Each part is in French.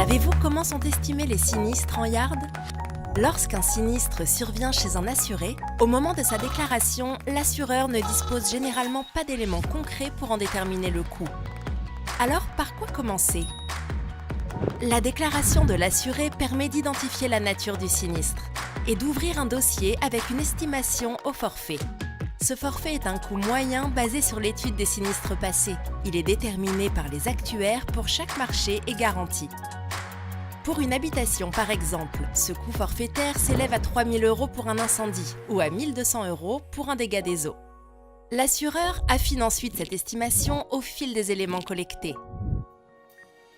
Savez-vous comment sont estimés les sinistres en yard? Lorsqu'un sinistre survient chez un assuré, au moment de sa déclaration, l'assureur ne dispose généralement pas d'éléments concrets pour en déterminer le coût. Alors, par quoi commencer? La déclaration de l'assuré permet d'identifier la nature du sinistre et d'ouvrir un dossier avec une estimation au forfait. Ce forfait est un coût moyen basé sur l'étude des sinistres passés. Il est déterminé par les actuaires pour chaque marché et garanti. Pour une habitation, par exemple, ce coût forfaitaire s'élève à 3 000 € pour un incendie ou à 1 200 € pour un dégât des eaux. L'assureur affine ensuite cette estimation au fil des éléments collectés.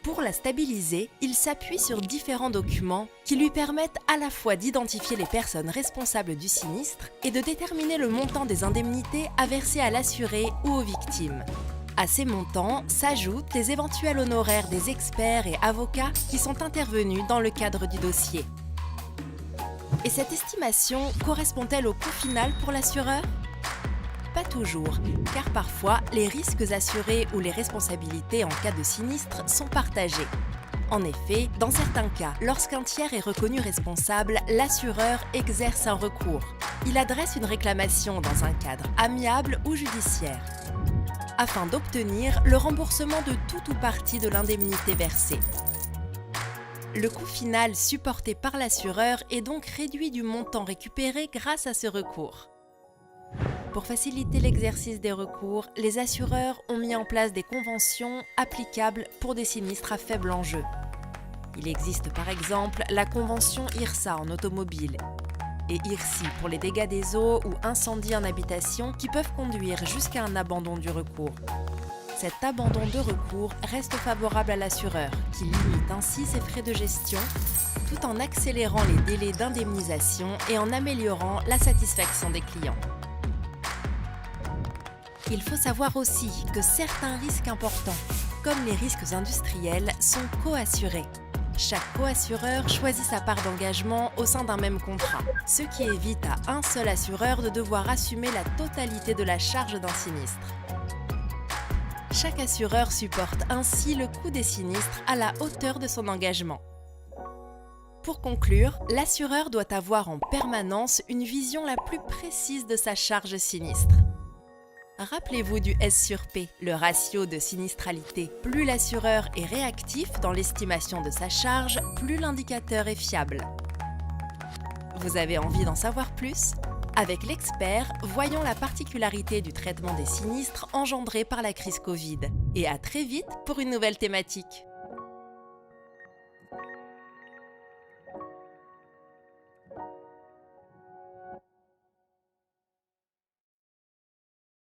Pour la stabiliser, il s'appuie sur différents documents qui lui permettent à la fois d'identifier les personnes responsables du sinistre et de déterminer le montant des indemnités à verser à l'assuré ou aux victimes. À ces montants s'ajoutent les éventuels honoraires des experts et avocats qui sont intervenus dans le cadre du dossier. Et cette estimation correspond-elle au coût final pour l'assureur? Pas toujours, car parfois les risques assurés ou les responsabilités en cas de sinistre sont partagés. En effet, dans certains cas, lorsqu'un tiers est reconnu responsable, l'assureur exerce un recours. Il adresse une réclamation dans un cadre amiable ou judiciaire, afin d'obtenir le remboursement de tout ou partie de l'indemnité versée. Le coût final supporté par l'assureur est donc réduit du montant récupéré grâce à ce recours. Pour faciliter l'exercice des recours, les assureurs ont mis en place des conventions applicables pour des sinistres à faible enjeu. Il existe par exemple la convention IRSA en automobile et IRSI pour les dégâts des eaux ou incendies en habitation qui peuvent conduire jusqu'à un abandon du recours. Cet abandon de recours reste favorable à l'assureur qui limite ainsi ses frais de gestion tout en accélérant les délais d'indemnisation et en améliorant la satisfaction des clients. Il faut savoir aussi que certains risques importants, comme les risques industriels, sont coassurés. Chaque coassureur choisit sa part d'engagement au sein d'un même contrat, ce qui évite à un seul assureur de devoir assumer la totalité de la charge d'un sinistre. Chaque assureur supporte ainsi le coût des sinistres à la hauteur de son engagement. Pour conclure, l'assureur doit avoir en permanence une vision la plus précise de sa charge sinistre. Rappelez-vous du S sur P, le ratio de sinistralité. Plus l'assureur est réactif dans l'estimation de sa charge, plus l'indicateur est fiable. Vous avez envie d'en savoir plus? Avec l'expert, voyons la particularité du traitement des sinistres engendrés par la crise Covid. Et à très vite pour une nouvelle thématique.